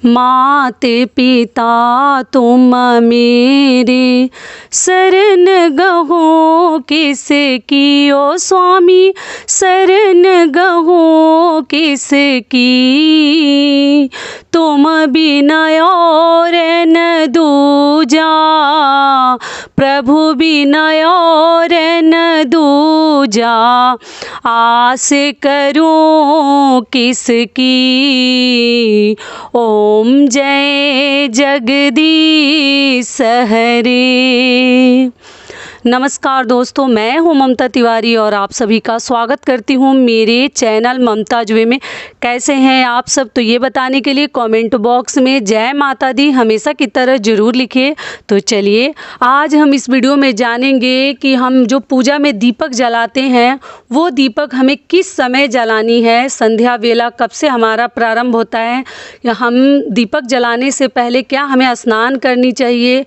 मात पिता तुम मेरे, शरण गहो किस की ओ स्वामी, शरण गहो किस की। तुम बिना और न दूजा, प्रभु बिना और न दूजा। आस करूं किसकी, ओम जय जगदीश हरे। नमस्कार दोस्तों, मैं हूं ममता तिवारी और आप सभी का स्वागत करती हूं मेरे चैनल ममताज वे में। कैसे हैं आप सब, तो ये बताने के लिए कमेंट बॉक्स में जय माता दी हमेशा की तरह ज़रूर लिखिए। तो चलिए आज हम इस वीडियो में जानेंगे कि हम जो पूजा में दीपक जलाते हैं वो दीपक हमें किस समय जलानी है, संध्या वेला कब से हमारा प्रारंभ होता है, या हम दीपक जलाने से पहले क्या हमें स्नान करनी चाहिए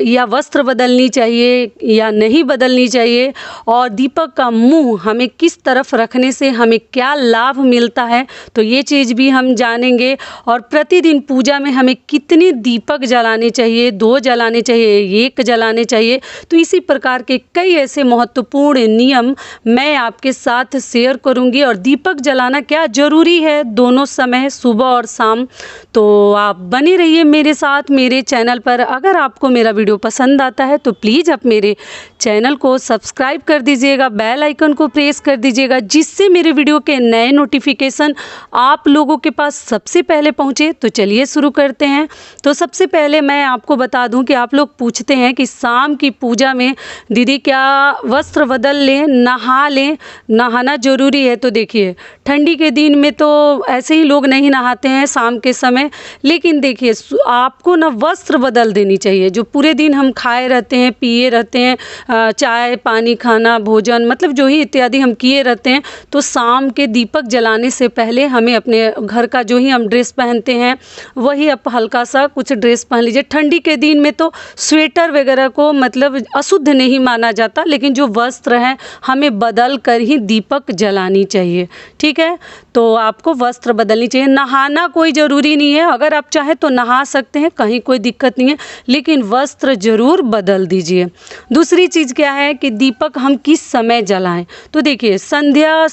या वस्त्र बदलनी चाहिए या नहीं बदलनी चाहिए, और दीपक का मुंह हमें किस तरफ रखने से हमें क्या लाभ मिलता है, तो ये चीज़ भी हम जानेंगे। और प्रतिदिन पूजा में हमें कितने दीपक जलाने चाहिए, 2 जलाने चाहिए, 1 जलाने चाहिए, तो इसी प्रकार के कई ऐसे महत्वपूर्ण नियम मैं आपके साथ शेयर करूंगी। और दीपक जलाना क्या ज़रूरी है दोनों समय, सुबह और शाम। तो आप बने रहिए मेरे साथ मेरे चैनल पर। अगर आपको मेरा वीडियो पसंद आता है तो प्लीज़ आप मेरे चैनल को सब्सक्राइब कर दीजिएगा, बेल आइकन को प्रेस कर दीजिएगा, जिससे मेरे वीडियो के नए नोटिफिकेशन आप लोगों के पास सबसे पहले पहुंचे। तो चलिए शुरू करते हैं। तो सबसे पहले मैं आपको बता दूं कि आप लोग पूछते हैं कि शाम की पूजा में दीदी क्या वस्त्र बदल लें, नहा लें, नहाना ज़रूरी है। तो देखिए ठंडी के दिन में तो ऐसे ही लोग नहीं नहाते हैं शाम के समय, लेकिन देखिए आपको ना वस्त्र बदल देनी चाहिए। जो पूरे दिन हम खाए रहते हैं, पिए रहते हैं, चाय पानी खाना भोजन मतलब जो ही इत्यादि हम किए रहते हैं, तो शाम के दीपक जलाने से पहले हमें अपने घर का जो ही हम ड्रेस पहनते हैं वही आप हल्का सा कुछ ड्रेस पहन लीजिए। ठंडी के दिन में तो स्वेटर वगैरह को मतलब अशुद्ध नहीं माना जाता, लेकिन जो वस्त्र हैं हमें बदल कर ही दीपक जलानी चाहिए। ठीक है, तो आपको वस्त्र बदलनी चाहिए। नहाना कोई ज़रूरी नहीं है, अगर आप चाहें तो नहा सकते हैं, कहीं कोई दिक्कत नहीं है, लेकिन वस्त्र ज़रूर बदल दीजिए। दूसरी चीज़ क्या है कि दीपक हम किस समय जलाएं। तो देखिए संध्या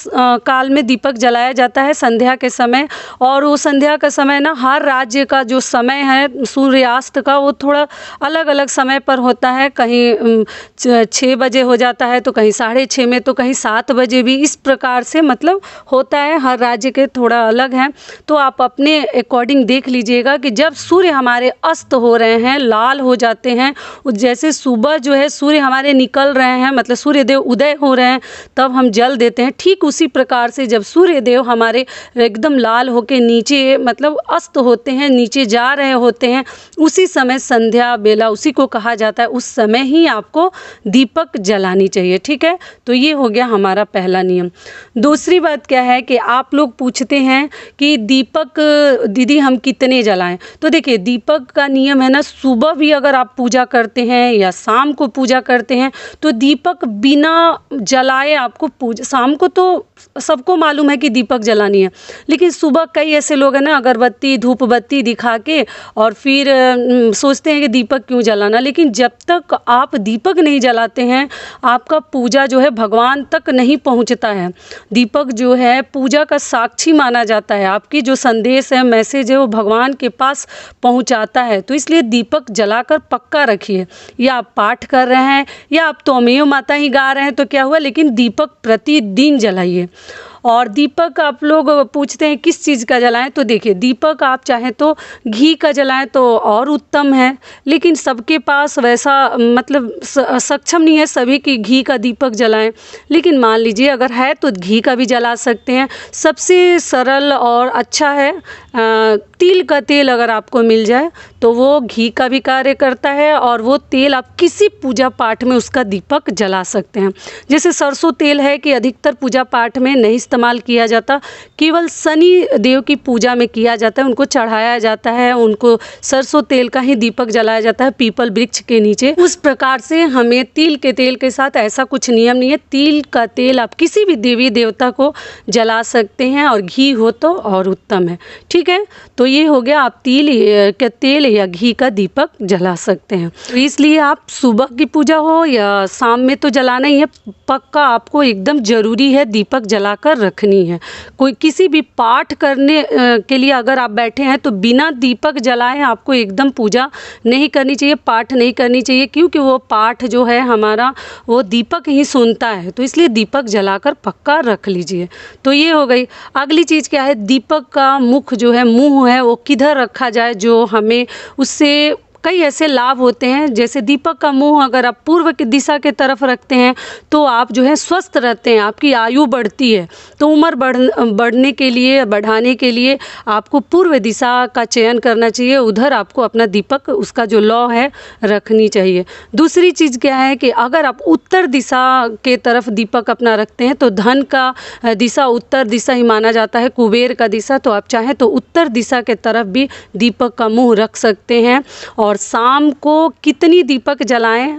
काल में दीपक जलाया जाता है, संध्या के समय। और वो संध्या का समय ना हर राज्य का जो समय है सूर्यास्त का वो थोड़ा अलग अलग समय पर होता है। कहीं 6 बजे हो जाता है, तो कहीं 6:30 में, तो कहीं 7 बजे भी, इस प्रकार से मतलब होता है। हर राज्य के थोड़ा अलग है, तो आप अपने अकॉर्डिंग देख लीजिएगा कि जब सूर्य हमारे अस्त हो रहे हैं, लाल हो जाते हैं, जैसे सुबह जो है सूर्य हमारे निकल रहे हैं, मतलब सूर्य देव उदय हो रहे हैं, तब हम जल देते हैं। ठीक उसी प्रकार से जब सूर्य देव हमारे एकदम लाल होके नीचे मतलब अस्त होते हैं, नीचे जा रहे होते हैं, उसी समय संध्या बेला उसी को कहा जाता है, उस समय ही आपको दीपक जलानी चाहिए। ठीक है, तो ये हो गया हमारा पहला नियम। दूसरी बात क्या है कि आप लोग पूछते हैं कि दीपक दीदी हम कितने जलाएं। तो देखिए दीपक का नियम है ना, सुबह भी अगर आप पूजा करते हैं या शाम को पूजा करते हैं तो दीपक बिना जलाए आपको पूजा, शाम को तो सबको मालूम है कि दीपक जलानी है, लेकिन सुबह कई ऐसे लोग हैं ना अगरबत्ती धूप बत्ती दिखा के और फिर सोचते हैं कि दीपक क्यों जलाना। लेकिन जब तक आप दीपक नहीं जलाते हैं आपका पूजा जो है भगवान तक नहीं पहुंचता है। दीपक जो है पूजा का साक्षी माना जाता है, आपकी जो संदेश है मैसेज है वो भगवान के पास पहुंचाता है। तो इसलिए दीपक जलाकर पक्का रखिए। या आप पाठ कर रहे हैं या आप तोमेव माता ही गा रहे हैं तो क्या हुआ, लेकिन दीपक प्रतिदिन जलाइए। और दीपक आप लोग पूछते हैं किस चीज़ का जलाएं, तो देखिए दीपक आप चाहें तो घी का जलाएं तो और उत्तम है, लेकिन सबके पास वैसा मतलब सक्षम नहीं है सभी की घी का दीपक जलाएं। लेकिन मान लीजिए अगर है तो घी का भी जला सकते हैं। सबसे सरल और अच्छा है तिल का तेल अगर आपको मिल जाए तो वो घी का भी कार्य करता है, और वो तेल आप किसी पूजा पाठ में उसका दीपक जला सकते हैं। जैसे सरसों तेल है कि अधिकतर पूजा पाठ में नहीं इस्तेमाल किया जाता, केवल शनि देव की पूजा में किया जाता है। उनको चढ़ाया जाता है, उनको सरसों तेल का ही दीपक जलाया जाता है पीपल वृक्ष के नीचे। उस प्रकार से हमें तिल के तेल के साथ ऐसा कुछ नियम नहीं है। तिल का तेल आप किसी भी देवी देवता को जला सकते हैं और घी हो तो और उत्तम है। ठीक है, तो ये हो गया, आप तिल का तेल या घी का दीपक जला सकते हैं। तो इसलिए आप सुबह की पूजा हो या शाम में तो जलाना ही है, पक्का आपको एकदम ज़रूरी है दीपक जलाकर रखनी है। कोई किसी भी पाठ करने के लिए अगर आप बैठे हैं तो बिना दीपक जलाए आपको एकदम पूजा नहीं करनी चाहिए, पाठ नहीं करनी चाहिए, क्योंकि वो पाठ जो है हमारा वो दीपक ही सुनता है। तो इसलिए दीपक जलाकर पक्का रख लीजिए। तो ये हो गई। अगली चीज़ क्या है, दीपक का मुख जो है, मुंह है, वो किधर रखा जाए जो हमें उससे कई ऐसे लाभ होते हैं। जैसे दीपक का मुंह अगर आप पूर्व की दिशा के तरफ रखते हैं तो आप जो है स्वस्थ रहते हैं, आपकी आयु बढ़ती है। तो उम्र बढ़ने के लिए, बढ़ाने के लिए आपको पूर्व दिशा का चयन करना चाहिए, उधर आपको अपना दीपक, उसका जो लौ है, रखनी चाहिए। दूसरी चीज़ क्या है कि अगर आप उत्तर दिशा के तरफ दीपक अपना रखते हैं तो धन का दिशा उत्तर दिशा ही माना जाता है, कुबेर का दिशा। तो आप चाहें तो उत्तर दिशा के तरफ भी दीपक का मुंह रख सकते हैं। और शाम को कितनी दीपक जलाएं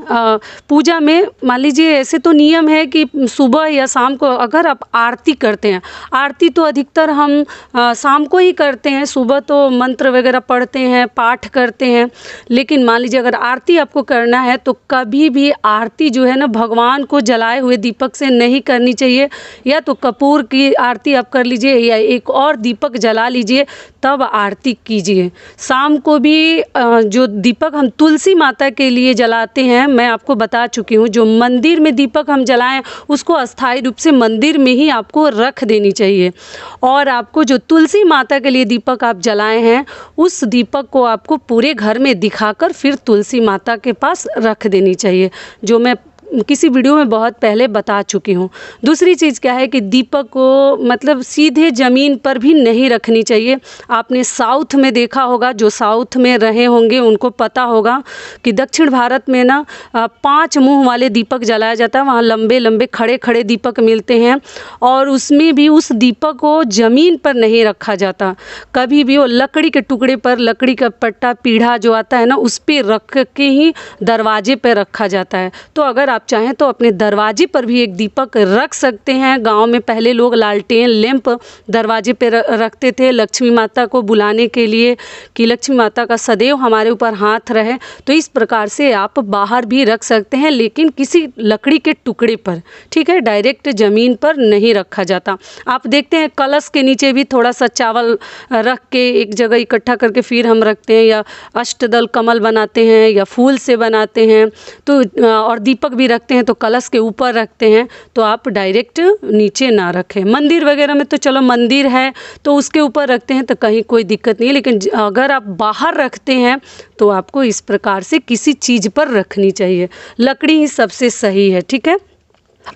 पूजा में, मान लीजिए ऐसे तो नियम है कि सुबह या शाम को अगर आप आरती करते हैं, आरती तो अधिकतर हम शाम को ही करते हैं, सुबह तो मंत्र वगैरह पढ़ते हैं, पाठ करते हैं। लेकिन मान लीजिए अगर आरती आपको करना है तो कभी भी आरती जो है ना भगवान को जलाए हुए दीपक से नहीं करनी चाहिए। या तो कपूर की आरती आप कर लीजिए या एक और दीपक जला लीजिए, तब आरती कीजिए। शाम को भी जो दीपक हम तुलसी माता के लिए जलाते हैं, मैं आपको बता चुकी हूँ, जो मंदिर में दीपक हम जलाएं उसको अस्थायी रूप से मंदिर में ही आपको रख देनी चाहिए। और आपको जो तुलसी माता के लिए दीपक आप जलाए हैं, उस दीपक को आपको पूरे घर में दिखाकर फिर तुलसी माता के पास रख देनी चाहिए, जो मैं किसी वीडियो में बहुत पहले बता चुकी हूँ। दूसरी चीज़ क्या है कि दीपक को मतलब सीधे ज़मीन पर भी नहीं रखनी चाहिए। आपने साउथ में देखा होगा, जो साउथ में रहे होंगे उनको पता होगा कि दक्षिण भारत में ना 5 मुंह वाले दीपक जलाया जाता है। वहाँ लंबे लंबे खड़े खड़े दीपक मिलते हैं और उसमें भी उस दीपक को ज़मीन पर नहीं रखा जाता, कभी भी वो लकड़ी के टुकड़े पर, लकड़ी का पट्टा पीढ़ा जो आता है ना, उस पर रख के ही दरवाजे पर रखा जाता है। तो अगर आप चाहें तो अपने दरवाजे पर भी एक दीपक रख सकते हैं। गांव में पहले लोग लालटेन लैंप दरवाजे पर रखते थे लक्ष्मी माता को बुलाने के लिए, कि लक्ष्मी माता का सदैव हमारे ऊपर हाथ रहे। तो इस प्रकार से आप बाहर भी रख सकते हैं, लेकिन किसी लकड़ी के टुकड़े पर, ठीक है, डायरेक्ट ज़मीन पर नहीं रखा जाता। आप देखते हैं कलश के नीचे भी थोड़ा सा चावल रख के एक जगह इकट्ठा करके फिर हम रखते हैं, या अष्टदल कमल बनाते हैं या फूल से बनाते हैं। तो और दीपक भी रखते हैं तो कलश के ऊपर रखते हैं। तो आप डायरेक्ट नीचे ना रखें। मंदिर वगैरह में तो चलो मंदिर है तो उसके ऊपर रखते हैं तो कहीं कोई दिक्कत नहीं है, लेकिन अगर आप बाहर रखते हैं तो आपको इस प्रकार से किसी चीज़ पर रखनी चाहिए। लकड़ी ही सबसे सही है, ठीक है।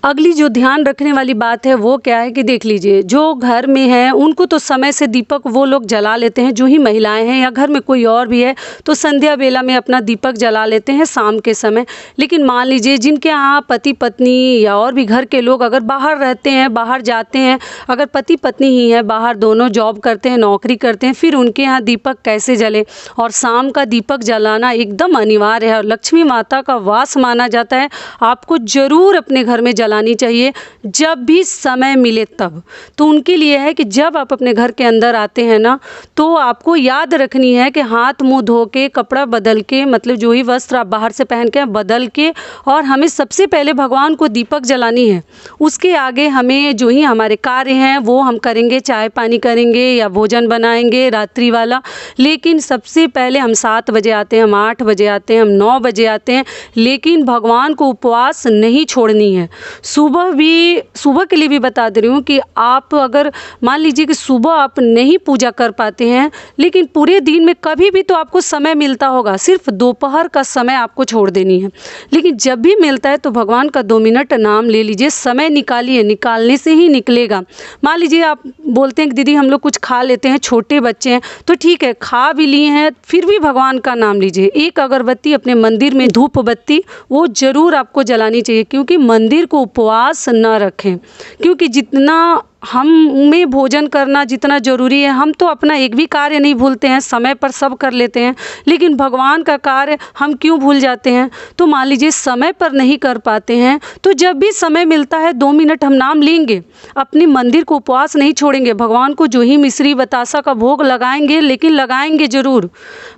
अगली जो ध्यान रखने वाली बात है वो क्या है कि देख लीजिए, जो घर में है उनको तो समय से दीपक वो लोग जला लेते हैं, जो ही महिलाएं हैं या घर में कोई और भी है तो संध्या बेला में अपना दीपक जला लेते हैं शाम के समय। लेकिन मान लीजिए जिनके यहाँ पति पत्नी या और भी घर के लोग अगर बाहर रहते हैं, बाहर जाते हैं, अगर पति पत्नी ही है बाहर, दोनों जॉब करते हैं, नौकरी करते हैं, फिर उनके यहाँ दीपक कैसे जले। और शाम का दीपक जलाना एकदम अनिवार्य है और लक्ष्मी माता का वास माना जाता है। आपको ज़रूर अपने घर में जलानी चाहिए जब भी समय मिले तब। तो उनके लिए है कि जब आप अपने घर के अंदर आते हैं ना, तो आपको याद रखनी है कि हाथ मुंह धो के, कपड़ा बदल के, मतलब जो ही वस्त्र आप बाहर से पहन के बदल के, और हमें सबसे पहले भगवान को दीपक जलानी है। उसके आगे हमें जो ही हमारे कार्य हैं वो हम करेंगे, चाय पानी करेंगे या भोजन बनाएंगे रात्रि वाला। लेकिन सबसे पहले हम 7 बजे आते हैं, हम 8 बजे आते हैं, हम 9 बजे आते हैं, लेकिन भगवान को उपवास नहीं छोड़नी है। सुबह के लिए भी बता दे रही हूँ कि आप अगर मान लीजिए कि सुबह आप नहीं पूजा कर पाते हैं, लेकिन पूरे दिन में कभी भी तो आपको समय मिलता होगा, सिर्फ दोपहर का समय आपको छोड़ देनी है। लेकिन जब भी मिलता है तो भगवान का 2 मिनट नाम ले लीजिए, समय निकालिए, निकालने से ही निकलेगा। मान लीजिए आप बोलते हैं कि दीदी हम लोग कुछ खा लेते हैं, छोटे बच्चे हैं, तो ठीक है, खा भी लिए हैं, फिर भी भगवान का नाम लीजिए। एक अगरबत्ती अपने मंदिर में, धूप बत्ती वो जरूर आपको जलानी चाहिए, क्योंकि मंदिर को उपवास न रखें, क्योंकि जितना हमें भोजन करना जितना ज़रूरी है, हम तो अपना एक भी कार्य नहीं भूलते हैं, समय पर सब कर लेते हैं, लेकिन भगवान का कार्य हम क्यों भूल जाते हैं। तो मान लीजिए समय पर नहीं कर पाते हैं तो जब भी समय मिलता है 2 मिनट हम नाम लेंगे, अपनी मंदिर को उपवास नहीं छोड़ेंगे, भगवान को जो ही मिश्री बतासा का भोग लगाएंगे, लेकिन लगाएंगे ज़रूर।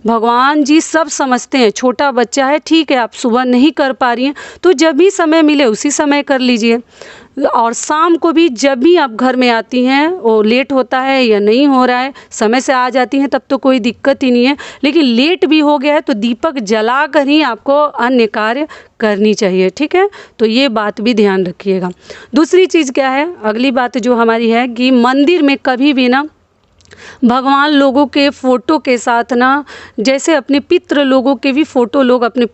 भगवान जी सब समझते हैं, छोटा बच्चा है, ठीक है आप सुबह नहीं कर पा रही हैं तो जब भी समय मिले उसी समय कर लीजिए। और शाम को भी जब भी आप घर में आती हैं, वो लेट होता है या नहीं हो रहा है, समय से आ जाती हैं तब तो कोई दिक्कत ही नहीं है, लेकिन लेट भी हो गया है तो दीपक जला कर ही आपको अन्य कार्य करनी चाहिए, ठीक है। तो ये बात भी ध्यान रखिएगा। दूसरी चीज़ क्या है, अगली बात जो हमारी है कि मंदिर में कभी भी ना भगवान लोगों के फ़ोटो के साथ ना, जैसे अपने पितृ लोगों के भी फ़ोटो लोग अपने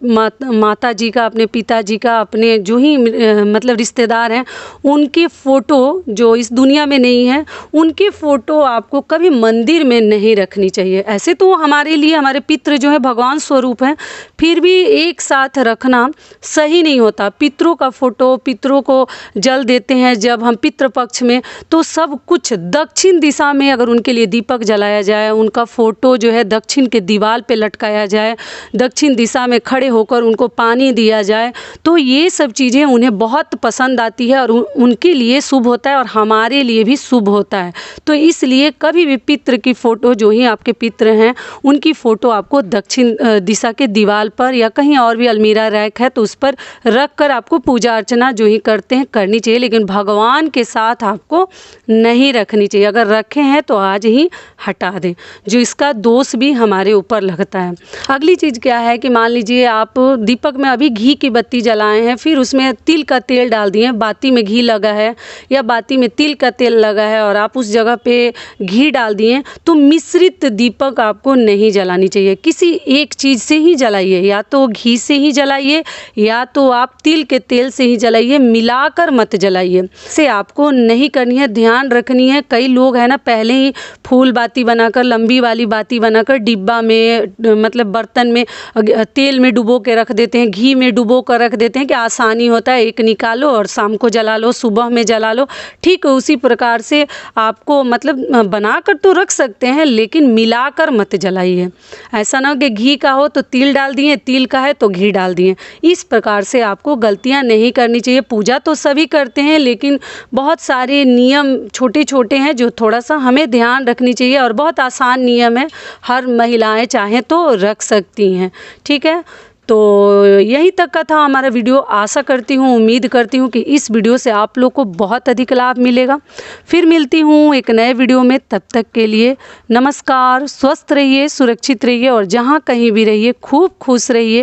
माता जी का, अपने पिताजी का, अपने जो ही मतलब रिश्तेदार हैं उनके फ़ोटो जो इस दुनिया में नहीं है, उनके फ़ोटो आपको कभी मंदिर में नहीं रखनी चाहिए। ऐसे तो हमारे लिए हमारे पितृ जो है भगवान स्वरूप हैं, फिर भी एक साथ रखना सही नहीं होता। पितरों का फ़ोटो, पितरों को जल देते हैं जब हम पितृपक्ष में, तो सब कुछ दक्षिण दिशा में अगर उनके लिए दीपक जलाया जाए, उनका फ़ोटो जो है दक्षिण के दीवार पे लटकाया जाए, दक्षिण दिशा में खड़े होकर उनको पानी दिया जाए, तो ये सब चीज़ें उन्हें बहुत पसंद आती है और उनके लिए शुभ होता है और हमारे लिए भी शुभ होता है। तो इसलिए कभी भी पितृ की फ़ोटो, जो ही आपके पितृ हैं उनकी फ़ोटो आपको दक्षिण दिशा के दीवार पर या कहीं और भी अलमीरा रैक है तो उस पर रख कर आपको पूजा अर्चना जो ही करते हैं करनी चाहिए, लेकिन भगवान के साथ आपको नहीं रखनी चाहिए। अगर रखे हैं तो आज ही हटा दें, जो इसका दोष भी हमारे ऊपर लगता है। अगली चीज़ क्या है कि मान लीजिए आप दीपक में अभी घी की बत्ती जलाए हैं, फिर उसमें तिल का तेल डाल दिए, बाती में घी लगा है या बाती में तिल का तेल लगा है और आप उस जगह पे घी डाल दिए, तो मिश्रित दीपक आपको नहीं जलानी चाहिए। किसी एक चीज़ से ही जलाइए, या तो घी से ही जलाइए या तो आप तिल के तेल से ही जलाइए, मिलाकर मत जलाइए। से आपको नहीं करनी है, ध्यान रखनी है। कई लोग हैं ना पहले ही फूल बाती बनाकर, लंबी वाली बाती बनाकर डिब्बा में मतलब बर्तन में तेल में डुबो के रख देते हैं, घी में डुबो कर रख देते हैं कि आसानी होता है, एक निकालो और शाम को जला लो, सुबह में जला लो। ठीक उसी प्रकार से आपको मतलब बनाकर तो रख सकते हैं, लेकिन मिलाकर मत जलाइए। ऐसा ना कि घी का हो तो तिल डाल दिए, तिल का है तो घी डाल दिए। इस प्रकार से आपको गलतियां नहीं करनी चाहिए। पूजा तो सभी करते हैं, लेकिन बहुत सारे नियम छोटे छोटे हैं जो थोड़ा सा हमें ध्यान रखनी चाहिए और बहुत आसान नियम है, हर महिलाएं चाहें तो रख सकती हैं, ठीक है। तो यहीं तक का था हमारा वीडियो। आशा करती हूँ, उम्मीद करती हूँ कि इस वीडियो से आप लोग को बहुत अधिक लाभ मिलेगा। फिर मिलती हूँ एक नए वीडियो में, तब तक के लिए नमस्कार। स्वस्थ रहिए, सुरक्षित रहिए और जहाँ कहीं भी रहिए खूब खुश रहिए।